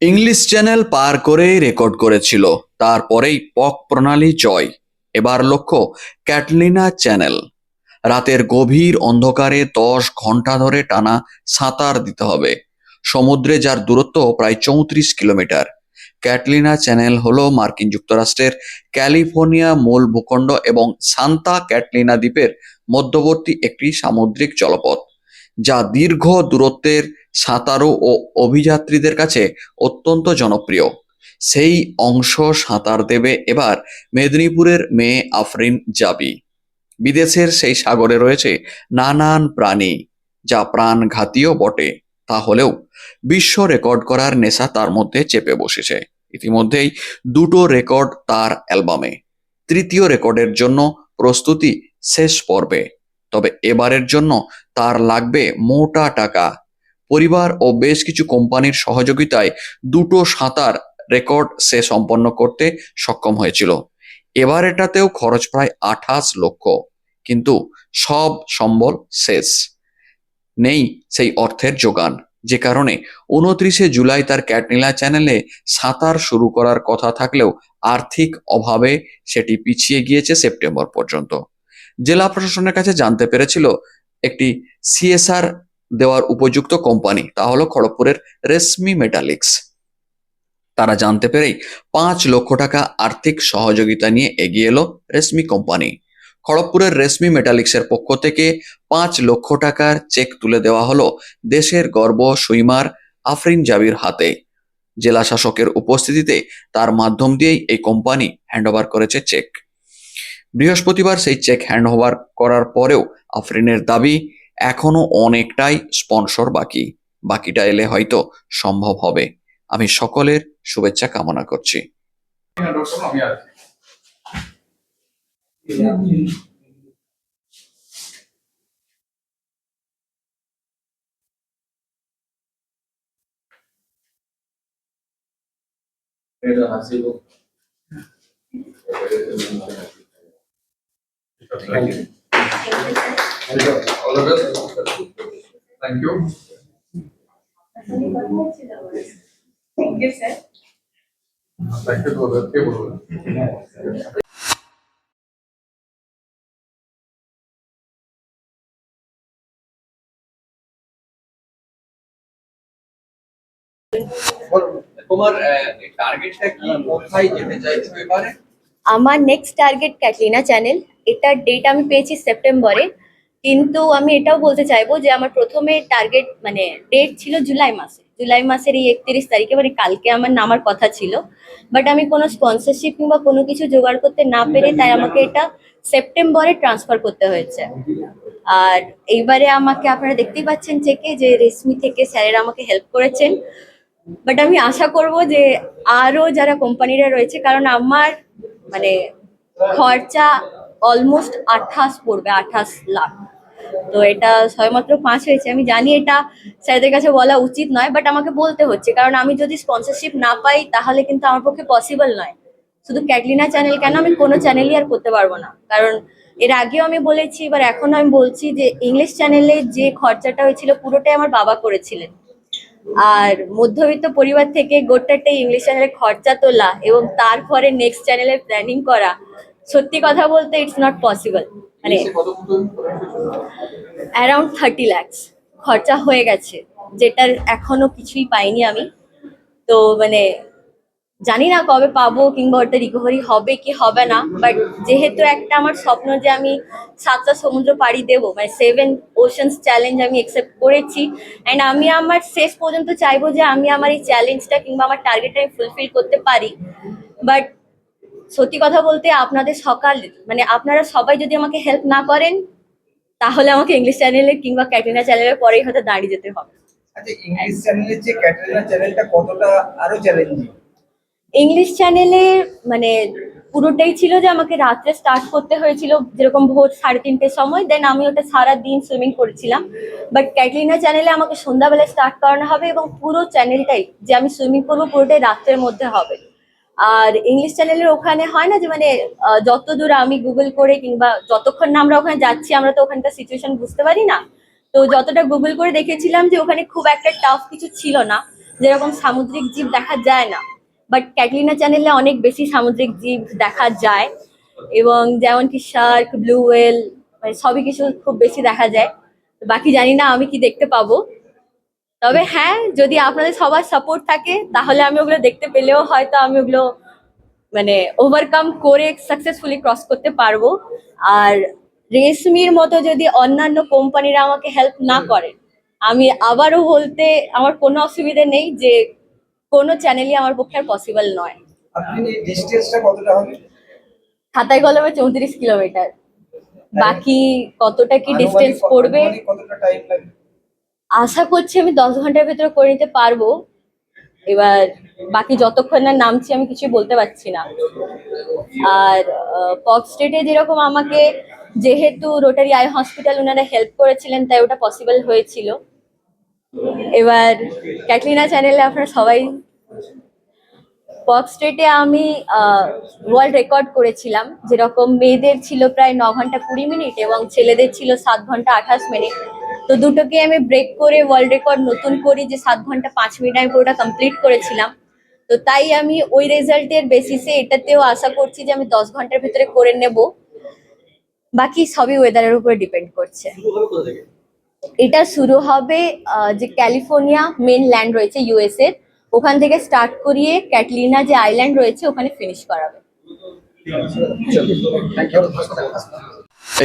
English channel পার করেই record করেছিল, তারপরেই পক প্রণালী জয়। এবার লক্ষ্য ক্যাটলিনা চ্যানেল। রাতের গভীর অন্ধকারে 10 ঘন্টা ধরে টানা সাঁতার দিতে হবে সমুদ্রে, যার দূরত্ব প্রায় 34 কিলোমিটার। ক্যাটলিনা চ্যানেল হলো মার্কিন যুক্তরাষ্ট্রের ক্যালিফোর্নিয়া মূল ভূখণ্ড এবং সান্তা ক্যাটলিনা দ্বীপের মধ্যবর্তী একটি সামুদ্রিক জলপথ, যা দীর্ঘ দূরত্বের সাঁতারু ও অভিযাত্রীদের কাছে অত্যন্ত জনপ্রিয়। সেই অংশ সাঁতার দেবে এবার মেদিনীপুরের মেয়ে আফরিন জাবি। বিদেশের সেই সাগরে রয়েছে নানান প্রাণী, যা প্রাণঘাতীও বটে। তাহলেও বিশ্ব রেকর্ড করার নেশা তার মধ্যে চেপে বসেছে। ইতিমধ্যেই 2টো রেকর্ড তার অ্যালবামে। তৃতীয় রেকর্ডের জন্য প্রস্তুতি শেষ পর্বে। তবে এবারের জন্য তার লাগবে মোটা টাকা। পরিবার ও বেশ কিছু কোম্পানির সহযোগিতায় 2টো সাঁতার রেকর্ড সে সম্পন্ন করতে সক্ষম হয়েছিল। এবার এটাতেও খরচ প্রায় 28 লক্ষ। কিন্তু সব সম্বল শেষ, নেই সেই অর্থের যোগান। যে কারণে 29 জুলাই তার ক্যাটলিনা চ্যানেলে সাঁতার শুরু করার কথা থাকলেও আর্থিক অভাবে সেটি পিছিয়ে গিয়েছে সেপ্টেম্বর পর্যন্ত। জেলা প্রশাসনের কাছে জানতে পেরেছিল একটি সিএসআর দেওয়ার উপযুক্ত কোম্পানি, তা হলো খড়গপুরের রেশমি মেটালিক্স। তারা জানতে পেরেই 5 লক্ষ টাকা আর্থিক সহযোগিতা নিয়ে এগিয়ে এলো রেশমি কোম্পানি। খড়গপুরের রেশমি মেটালিক্সের পক্ষ থেকে 5 লক্ষ টাকার চেক তুলে দেওয়া হলো দেশের গর্ব সুইমার আফরিন জাবির হাতে। জেলা শাসকের উপস্থিতিতে তার মাধ্যম দিয়েই এই কোম্পানি হ্যান্ডওভার করেছে চেক। বৃহস্পতিবার সেই চেক হ্যান্ডওভার করার পরেও আফরিনের দাবি এখনো অনেকটাই স্পন্সর বাকিটা এলে হয়তো সম্ভব হবে। আমি সকলের শুভেচ্ছা কামনা করছি। Thank you. All the best. Thank you. Thank you, sir. Thank you to other people. তোমার টার্গেটটা কি, কোথায় যেতে চাইছো এবারে? আমার নেক্সট টার্গেট ক্যাটলিনা চ্যানেল। এটার ডেট আমি পেয়েছি সেপ্টেম্বরে, কিন্তু আমি এটাও বলতে চাইবো যে আমার প্রথমে টার্গেট মানে ডেট ছিল জুলাই মাসের এই 31 তারিখে, মানে কালকে আমার নামার কথা ছিল। বাট আমি কোনো স্পন্সরশিপ কিংবা কোনো কিছু জোগাড় করতে না পেরে তাই আমাকে এটা সেপ্টেম্বরে ট্রান্সফার করতে হয়েছে। আর এইবারে আমাকে আপনারা দেখতেই পাচ্ছেন চেকে যে রেশমি থেকে স্যারেরা আমাকে হেল্প করেছেন। বাট আমি আশা করব যে আরো যারা কোম্পানিরা রয়েছে, কারণ আমার মানে খরচা অলমোস্ট 28 পড়বে, 28 লাখ। তো এটা সবেমাত্র 5 হয়েছে। আমি জানি এটা স্যারদের কাছে বলা উচিত নয়, বাট আমাকে বলতে হচ্ছে, কারণ আমি যদি স্পন্সরশিপ না পাই তাহলে কিন্তু আমার পক্ষে পসিবল নয়। শুধু ক্যাটলিনা চ্যানেল কেন, আমি কোনো চ্যানেলই আর করতে পারবো না। কারণ এর আগেও আমি বলেছি, এবার এখনো আমি বলছি যে ইংলিশ চ্যানেলে যে খরচাটা হয়েছিল পুরোটাই আমার বাবা করেছিলেন। আর মধ্যবিত্ত পরিবার থেকে গোটাটাই ইংলিশ চ্যানেলের খরচা তোলা এবং তারপরে নেক্সট চ্যানেলের প্ল্যানিং করা, সত্যি কথা বলতে ইটস নট পসিবল। মানে অ্যারাউন্ড 30 lakhs খরচা হয়ে গেছে, যেটার এখনো কিছুই পাইনি আমি। তো মানে জানি না কবে পাবো কিংবা ওটা রিকভারি হবে কি হবে না। বাট যেহেতু একটা আমার স্বপ্ন যে আমি 7টা সমুদ্র পাড়ি দেবো, মানে 7 ওশানস চ্যালেঞ্জ আমি অ্যাকসেপ্ট করেছি। অ্যান্ড আমি আমার শেষ পর্যন্ত চাইবো যে আমি আমার এই চ্যালেঞ্জটা কিংবা আমার টার্গেটটা আমি ফুলফিল করতে পারি। বাট সত্যি কথা বলতে আপনাদের মানে আপনারা সবাই যদি আমাকে হেল্প না করেন তাহলে আমাকে ইংলিশ চ্যানেলে কিংবা ক্যাটরিনা চ্যানেলের পরেই হয়তো দাঁড়িয়ে যেতে হবে। আচ্ছা, ইংলিশ চ্যানেলের যে ক্যাটরিনা চ্যানেলটা কতটা আরো চ্যালেঞ্জিং? ইংলিশ চ্যানেলে মানে পুরোটাই ছিল যে আমাকে রাত্রে স্টার্ট করতে হয়েছিল, যেরকম ভোর 3:30 সময়, দেন আমি ওটা সারা দিন সুইমিং করেছিলাম। বাট ক্যাটলিনা চ্যানেলে আমাকে সন্ধ্যাবেলায় স্টার্ট করানো হবে এবং পুরো চ্যানেলটাই যে আমি সুইমিং করবো পুরোটাই রাত্রের মধ্যে হবে। আর ইংলিশ চ্যানেলের ওখানে হয় না যে মানে যতদূর আমি গুগল করে কিংবা যতক্ষণ না আমরা ওখানে যাচ্ছি আমরা তো ওখানকার সিচুয়েশন বুঝতে পারি না। তো যতটা গুগল করে দেখেছিলাম যে ওখানে খুব একটা টাফ কিছু ছিল না। যেরকম সামুদ্রিক জীব দেখা যায় না, বাট ক্যাটলিনা চ্যানেলে অনেক বেশি সামুদ্রিক জীব দেখা যায়। এবং যেমন কি শার্ক, ব্লু ওয়েল, মানে সবই কিছু খুব বেশি দেখা যায়। বাকি জানি না আমি কি দেখতে পাবো। তবে হ্যাঁ, যদি আপনাদের সবার সাপোর্ট থাকে তাহলে আমি ওগুলো দেখতে পেলেও হয়তো আমি ওগুলো মানে ওভারকাম করে সাকসেসফুলি ক্রস করতে পারবো। আর রেশমির মতো যদি অন্যান্য কোম্পানিরা আমাকে হেল্প না করে, আমি আবারও বলতে আমার কোনো অসুবিধা নেই যে কোনো চ্যানেলই আমার পক্ষে আর পসিবল নয়। আপনি ডিস্টেন্সটা কতটা হবে? খাতায় কলমে 34 কিলোমিটার। বাকি কতটা কি ডিস্টেন্স পড়বে আনুমানিক কতটা টাইম লাগবে? আশা করছি আমি 10 ঘন্টার ভেতরে করে নিতে পারবো। এবার বাকি যতক্ষণ না নামছি আমি কিছু বলতে পারছি না। আর পক স্ট্রিটে যেরকম আমাকে, যেহেতু রোটারি আই হসপিটাল ওনারা হেল্প করেছিলেন তাই ওটা পসিবল হয়েছিল। এবার ক্যাটলিনা চ্যানেলে আপনারা সবাই, পক স্ট্রিটে আমি ওয়ার্ল্ড রেকর্ড করেছিলাম, যেরকম মেয়েদের ছিল প্রায় 9 ঘন্টা 20 মিনিট এবং ছেলেদের ছিল 7 ঘন্টা 28 মিনিট। তো দুটোকে আমি ব্রেক করে ওয়ার্ল্ড রেকর্ড নতুন করি, যে 7 ঘন্টা 5 মিনিট আমি পুরোটা কমপ্লিট করেছিলাম। তো তাই আমি ওই রেজাল্টের বেসিসে এটাতেও আশা করছি যে আমি 10 ঘন্টার ভিতরে করে নেব। বাকি সবই ওয়েদারের উপরে ডিপেন্ড করছে। এটা শুরু হবে যে ক্যালিফোর্নিয়া মেন ল্যান্ড রয়েছে ইউএস এর, ওখান থেকে স্টার্ট করিয়ে ক্যাটলিনা যে আইল্যান্ড রয়েছে ওখানে ফিনিশ করাবে।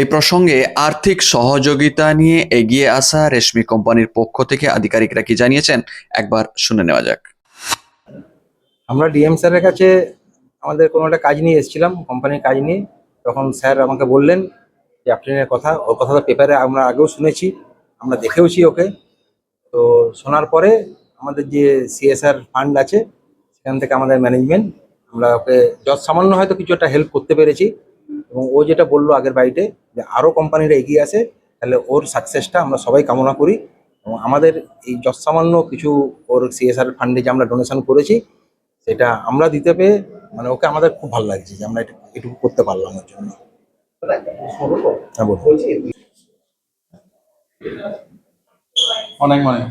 এই প্রসঙ্গে আর্থিক সহযোগিতা নিয়ে এগিয়ে আসা রেশমি কোম্পানির পক্ষ থেকে আধিকারিকরা কি জানিয়েছেন একবার শুনে নেওয়া যাক। আমরা ডিএম স্যারের কাছে আমাদের কোনো একটা কাজ নিয়ে এসেছিলাম, কোম্পানির কাজ নিয়ে। তখন স্যার আমাকে বললেন যে আপনার কথা, ওর কথা তো পেপারে আমরা আগেও শুনেছি, আমরা দেখেওছি ওকে। তো শোনার পরে আমাদের যে সিএসআর ফান্ড আছে সেখান থেকে আমাদের ম্যানেজমেন্ট আমরা ওকে যত সামান্য হয়তো কিছু একটা হেল্প করতে পেরেছি। এবং ও যেটা বললো আগের বাড়িতে যে আরও কোম্পানিরা এগিয়ে আসে, তাহলে ওর সাকসেসটা আমরা সবাই কামনা করি। এবং আমাদের এই যত সামান্য কিছু ওর সিএসআর ফান্ডে যে আমরা ডোনেশন করেছি সেটা আমরা দিতে পেয়ে মানে ওকে আমাদের খুব ভালো লাগছে যে আমরা এটুকু করতে পারলাম ওর জন্য। হ্যাঁ বলুন। অনেক মানে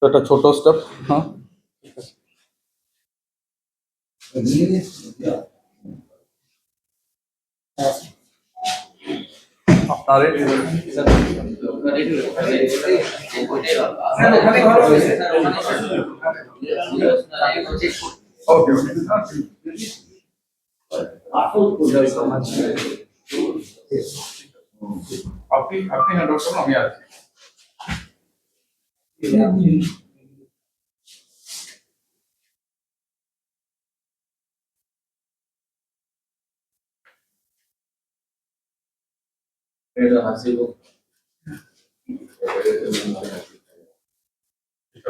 তো একটা ছোট স্টেপ। হ্যাঁ, আপনার ওখানে ভালো হয়েছে। ওকে আপনি আপনি হ্যান্ড ওভার করুন, আমি আছি।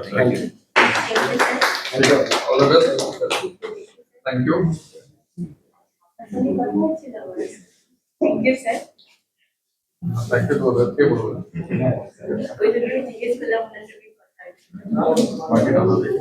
Thank you. All the best. Thank you. Thank you sir. Thank you to ওদেরকে বলবেন। ওই জন্য জিজ্ঞেস করলাম আপনার সঙ্গে কথা বাকি কথা দেখি।